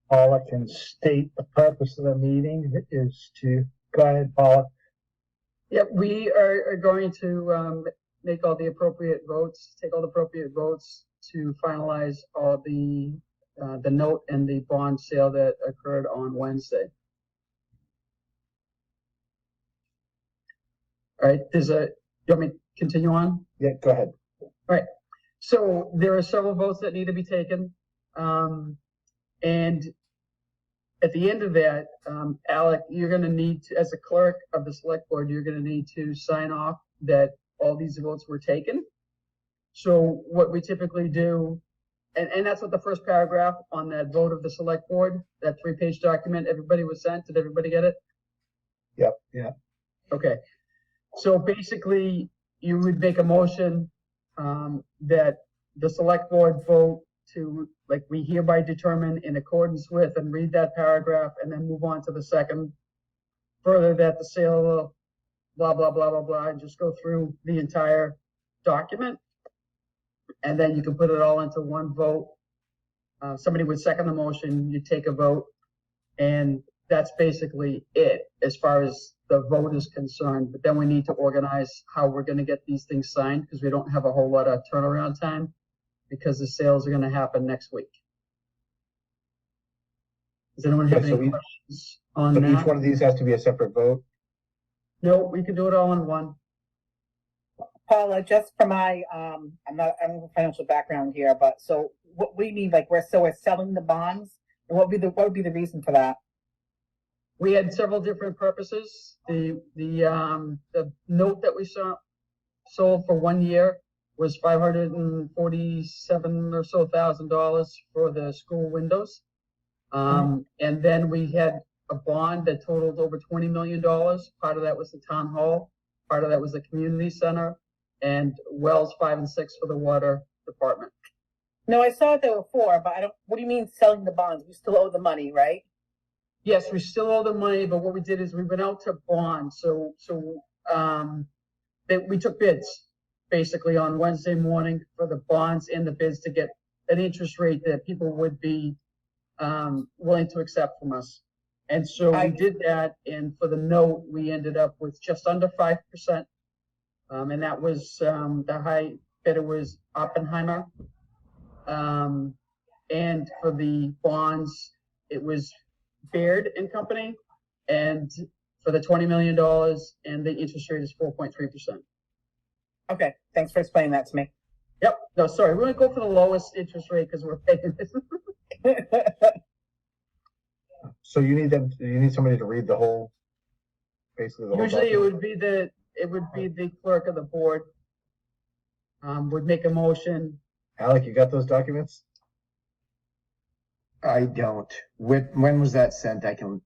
Paula can state the purpose of the meeting is to, go ahead, Paula. Yep, we are going to make all the appropriate votes, take all the appropriate votes to finalize all the note and the bond sale that occurred on Wednesday. All right, you want me to continue on? Yeah, go ahead. All right, so there are several votes that need to be taken. And at the end of that, Alec, you're going to need to, as a clerk of the select board, you're going to need to sign off that all these votes were taken. So what we typically do, and that's what the first paragraph on that vote of the select board, that 3-page document, everybody was sent. Did everybody get it? Yep. Yeah. Okay. So basically, you would make a motion that the select board vote to, like, we hereby determine in accordance with, and read that paragraph and then move on to the second. Further, that the sale of blah, blah, blah, blah, blah, and just go through the entire document. And then you can put it all into one vote. Somebody would second the motion, you take a vote, and that's basically it as far as the vote is concerned. But then we need to organize how we're going to get these things signed, because we don't have a whole lot of turnaround time, because the sales are going to happen next week. Does anyone have any questions on that? So each one of these has to be a separate vote? No, we can do it all in one. Paula, just for my, I don't have a financial background here, but so what we mean, like we're selling the bonds, and what would be the reason for that? We had several different purposes. The note that we sold for 1 year was $547 or so thousand for the school windows. And then we had a bond that totaled over $20 million. Part of that was the town hall, part of that was the community center, and wells 5 and 6 for the water department. No, I saw there were 4, but I don't, what do you mean selling the bonds? We still owe the money, right? Yes, we still owe the money, but what we did is we went out to bond. We took bids basically on Wednesday morning for the bonds and the bids to get an interest rate that people would be willing to accept from us. And so we did that, and for the note, we ended up with just under 5%. And that was the high bidder was Oppenheimer. And for the bonds, it was Baird and Company. And for the $20 million, and the interest rate is 4.3%. Okay, thanks for explaining that to me. Yep. No, sorry. We're going to go for the lowest interest rate because we're paying this. So you need somebody to read the whole, basically the whole Usually document? it would be the clerk of the board would make a motion. Alec, you got those documents? I don't. When was that sent? I can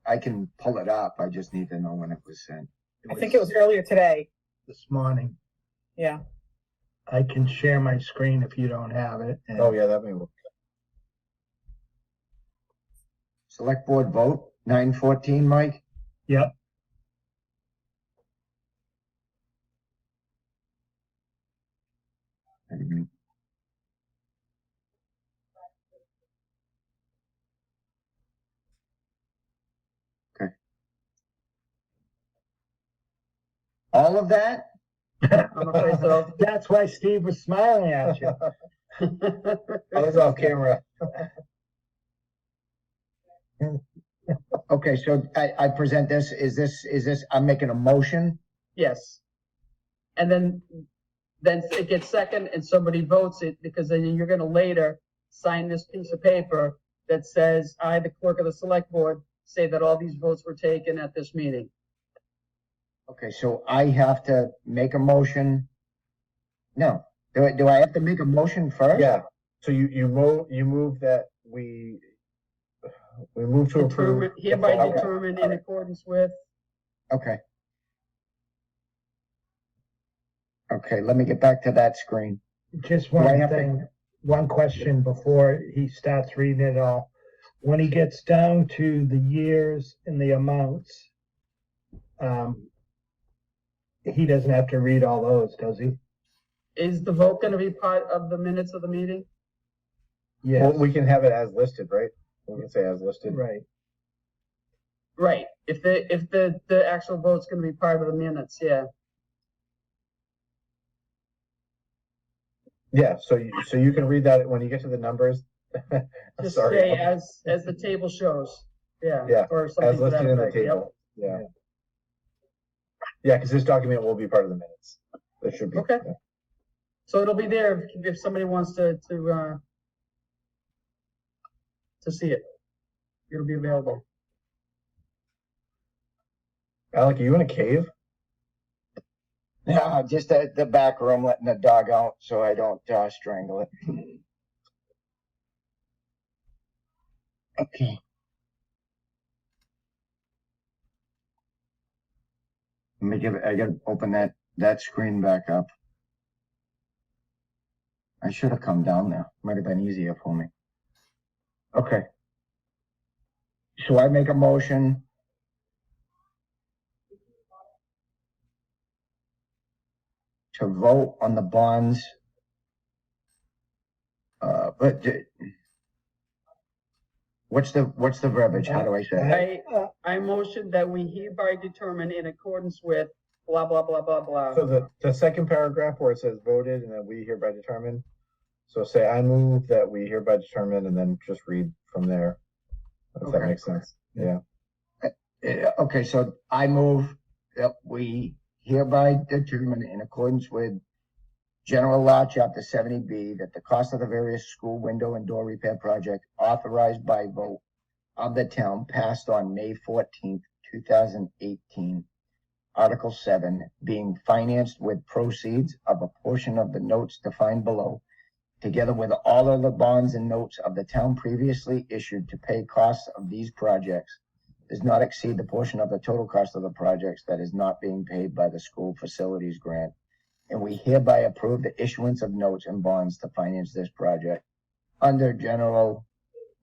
pull it up. I just need to know when it was sent. I think it was earlier today. This morning. Yeah. I can share my screen if you don't have it. Oh yeah, that may work. Select board vote 9/14, Mike? Yep. Okay. All of that? I'm afraid so. That's why Steve was smiling at you. I was off camera. Okay, so I present this. Is this, I'm making a motion? Yes. And then it gets second and somebody votes it, because then you're going to later sign this piece of paper that says, I, the clerk of the select board, say that all these votes were taken at this meeting. Okay, so I have to make a motion. No, do I have to make a motion first? Yeah. So you move that we move to approve. Hereby determined in accordance with. Okay. Okay, let me get back to that screen. Just one thing, one question before he starts reading it all. When he gets down to the years and the amounts, he doesn't have to read all those, does he? Is the vote going to be part of the minutes of the meeting? Yeah. Well, we can have it as listed, right? We can say as listed. Right. Right, if the actual vote's gonna be part of the minutes, yeah. Yeah, so you can read that when you get to the numbers. Just Sorry, say as the table shows, yeah. Yeah, Or something as to that listed in the effect, yep. table, yeah. Yeah, because this document will be part of the minutes. There should be. Okay. Yeah. So it'll be there if somebody wants to see it. It'll be available. Alec, are you in a cave? Yeah, just at the back room, letting the dog out so I don't strangle it. Okay. I gotta open that screen back up. I should have come down there. Might have been easier for me. Okay. So I make a motion to vote on the bonds. What's the verbiage? How do I say it? I motion that we hereby determine in accordance with blah, blah, blah, blah, blah. So the second paragraph where it says voted and then we hereby determine. So say I move that we hereby determine and then just read from there. If that Okay. makes sense. Yeah. Okay, so I move that we hereby determine in accordance with General Law, Chapter 70B, that the cost of the various school window and door repair project authorized by vote of the town passed on May 14th, 2018, Article 7, being financed with proceeds of a portion of the notes defined below, together with all of the bonds and notes of the town previously issued to pay costs of these projects, does not exceed the portion of the total cost of the projects that is not being paid by the school facilities grant. And we hereby approve the issuance of notes and bonds to finance this project under General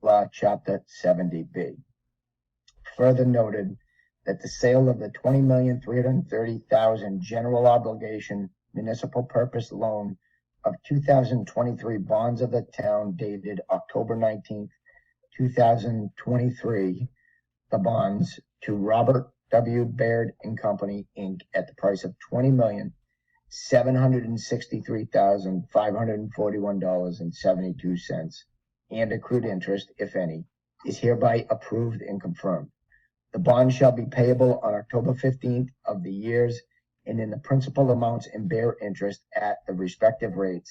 Law, Chapter 70B. Further noted that the sale of the $20,330,000 general obligation municipal purpose loan of 2023 bonds of the town dated October 19th, 2023, the bonds to Robert W. Baird and Company, Inc. at the price of $20,763,541.72 and accrued interest, if any, is hereby approved and confirmed. The bond shall be payable on October 15th of the years and in the principal amounts and bear interest at the respective rates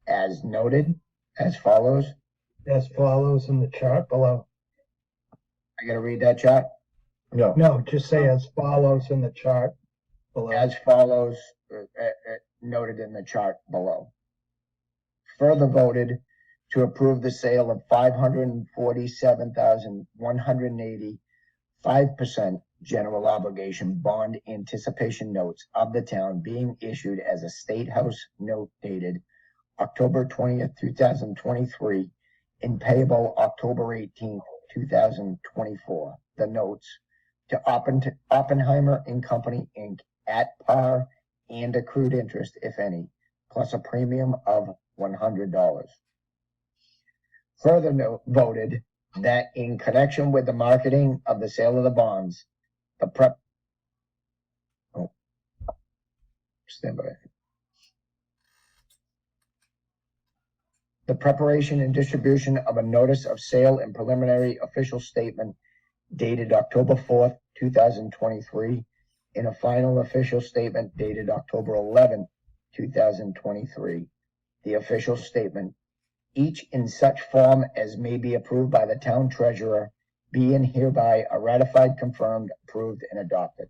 as noted, as follows. As follows in the chart below. I gotta read that chart. No. No, just say as follows in the chart below. As follows, noted in the chart below. Further voted to approve the sale of 547,180 5% general obligation bond anticipation notes of the town being issued as a State House note dated October 20th, 2023 and payable October 18th, 2024. The notes to Oppenheimer and Company, Inc. at par and accrued interest, if any, plus a premium of $100. Further voted that in connection with the marketing of the sale of the bonds, the preparation and distribution of a notice of sale and preliminary official statement dated October 4th, 2023, and a final official statement dated October 11th, 2023. The official statement, each in such form as may be approved by the town treasurer, be and hereby are ratified, confirmed, approved, and adopted.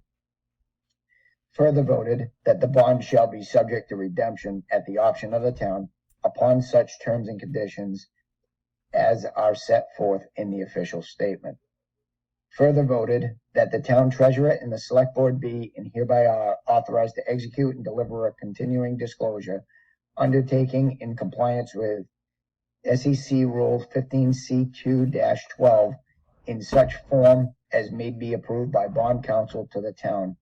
Further voted that the bond shall be subject to redemption at the option of the town upon such terms and conditions as are set forth in the official statement. Further voted that the town treasurer and the select board be and hereby are authorized to execute and deliver a continuing disclosure undertaking in compliance with SEC Rule 15C2-12 in such form as may be approved by bond counsel to the town,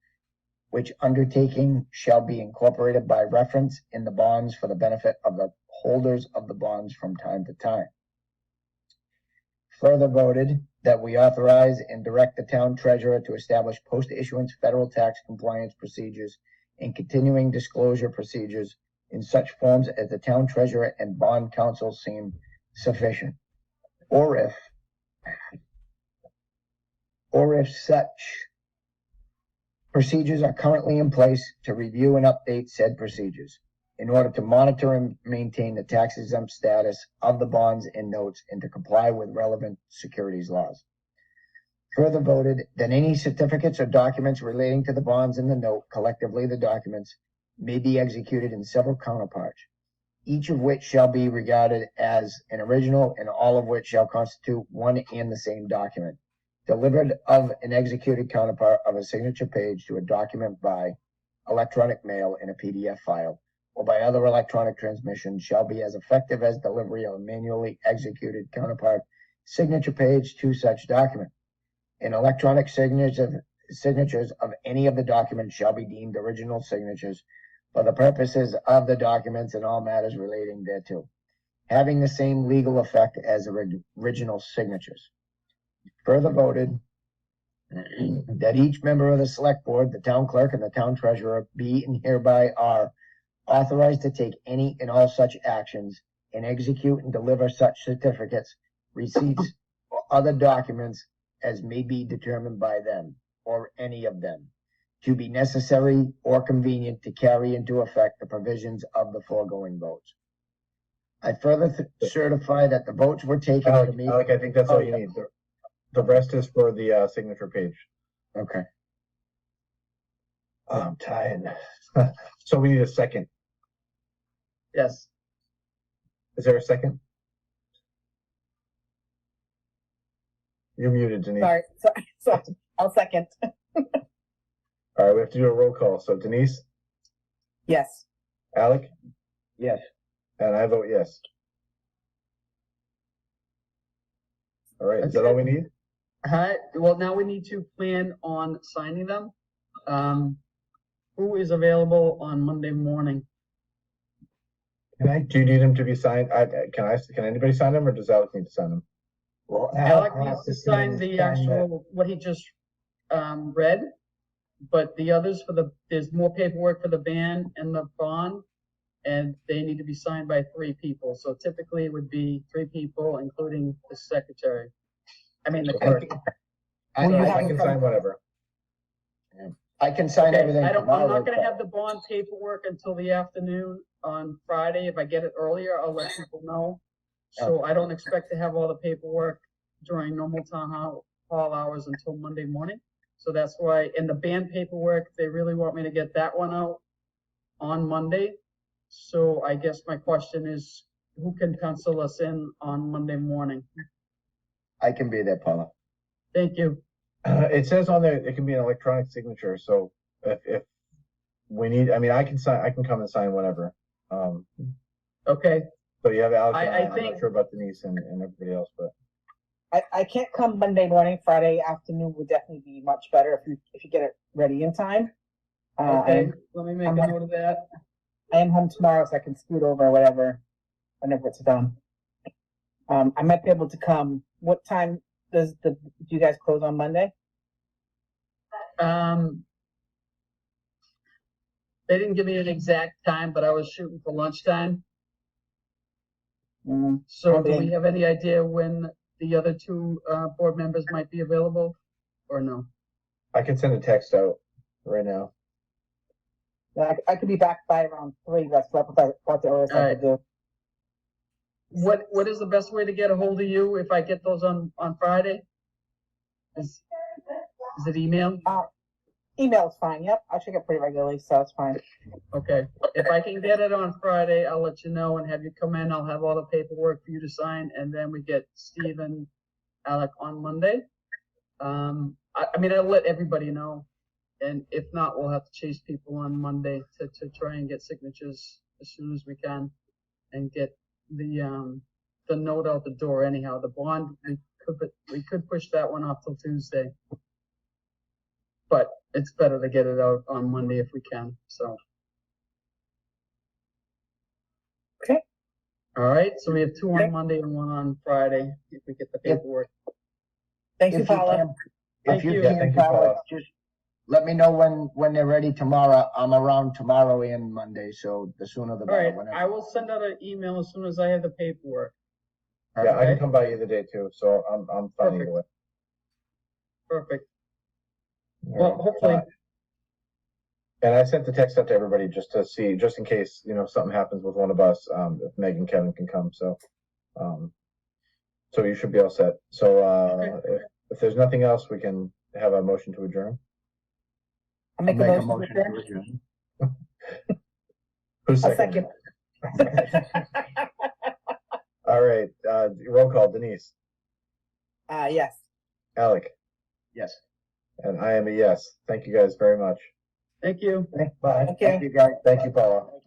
which undertaking shall be incorporated by reference in the bonds for the benefit of the holders of the bonds from time to time. Further voted that we authorize and direct the town treasurer to establish post-issuance federal tax compliance procedures and continuing disclosure procedures in such forms as the town treasurer and bond counsel seem sufficient. Or if such procedures are currently in place, to review and update said procedures in order to monitor and maintain the tax exempt status of the bonds and notes and to comply with relevant securities laws. Further voted that any certificates or documents relating to the bonds and the note, collectively the documents, may be executed in several counterparts, each of which shall be regarded as an original and all of which shall constitute one and the same document, delivered of an executed counterpart of a signature page to a document by electronic mail in a PDF file or by other electronic transmission shall be as effective as delivery of a manually executed counterpart signature page to such document. And electronic signatures of any of the documents shall be deemed original signatures for the purposes of the documents and all matters relating thereto, having the same legal effect as original signatures. Further voted that each member of the select board, the town clerk, and the town treasurer be and hereby are authorized to take any and all such actions and execute and deliver such certificates, receipts, or other documents as may be determined by them or any of them to be necessary or convenient to carry into effect the provisions of the foregoing votes. I further certify that the votes were taken to me. Alec, I think that's all you need. The rest is for the signature page. Okay. Oh, I'm tired. So we need a second. Yes. Is there a second? You're muted, Denise. Sorry, I'll second. All right, we have to do a roll call. So Denise, Yes. Alec, Yes. and I vote yes. All right, is that all we need? Well, now we need to plan on signing them. Who is available on Monday morning? Do you need them to be signed? Can anybody sign them or does Alec need to sign them? Well, Alec has needs to see sign the actual, what he just, read. But the others there's more paperwork for the ban and the bond, and they need to be signed by 3 people. So typically it would be 3 people, including the secretary. I mean, the clerk. I can sign whatever. I can sign Okay, everything. I'm tomorrow, not gonna but- have the bond paperwork until the afternoon on Friday. If I get it earlier, I'll let people know. So I don't expect to have all the paperwork during normal town hall hours until Monday morning. So that's why, in the band paperwork, they really want me to get that one out on Monday. So I guess my question is, who can pencil us in on Monday morning? I can be there, Paula. Thank you. It says on there, it can be an electronic signature, so if we need, I mean, I can come and sign whatever. Okay, So you have Alec I and I'm think- not sure about Denise and everybody else, but I can't come Monday morning. Friday afternoon would definitely be much better if you get it ready in time. okay, let me make a I'm- note of that. I am home tomorrow, so I can scoot over or whatever, whenever it's done. I might be able to come. What time do you guys close on Monday? They didn't give me an exact time, but I was shooting for lunchtime. So do we Okay. have any idea when the other 2 board members might be available or no? I can send a text out right now. Yeah, I could be back by around 3. That's what the earliest I could do. What is the best way to get a hold of you if I get those on Friday? Is it email? Email's fine. Yep, I check it pretty regularly, so it's fine. Okay, if I can get it on Friday, I'll let you know and have you come in. I'll have all the paperwork for you to sign, and then we get Steve and Alec on Monday. I mean, I'll let everybody know, and if not, we'll have to chase people on Monday to try and get signatures as soon as we can, and get the note out the door. Anyhow, the bond we could push that one off till Tuesday, but it's better to get it out on Monday if we can. So. All right, so we have two on Okay. Monday and one on Friday, if we get the Yep. paperwork. Thank you, If you Paula. can, Thank if you you. Yeah, can, thank you, Paula, Paula. just let me know when they're ready tomorrow. I'm around tomorrow and Monday, so the sooner the All better. right, whenever. I will send out an email as soon as I have the paperwork. Yeah, I Okay. can come by either day too, so I'm fine either way. Perfect. All Well, right. hopefully, And I sent the text out to everybody just to see, just in case, something happens with one of us, if Meg and Kevin can come, so. So you should be all set. So, if there's nothing else, we can have a motion to adjourn. I'll make I'll a motion to adjourn. adjourn. Who's I'll second? second. All right, roll call, Denise, Yes. Alec, Yes. and I am a yes. Thank you guys very much. thank you. Bye. Okay. Thank you, guys. Thank you, Paula.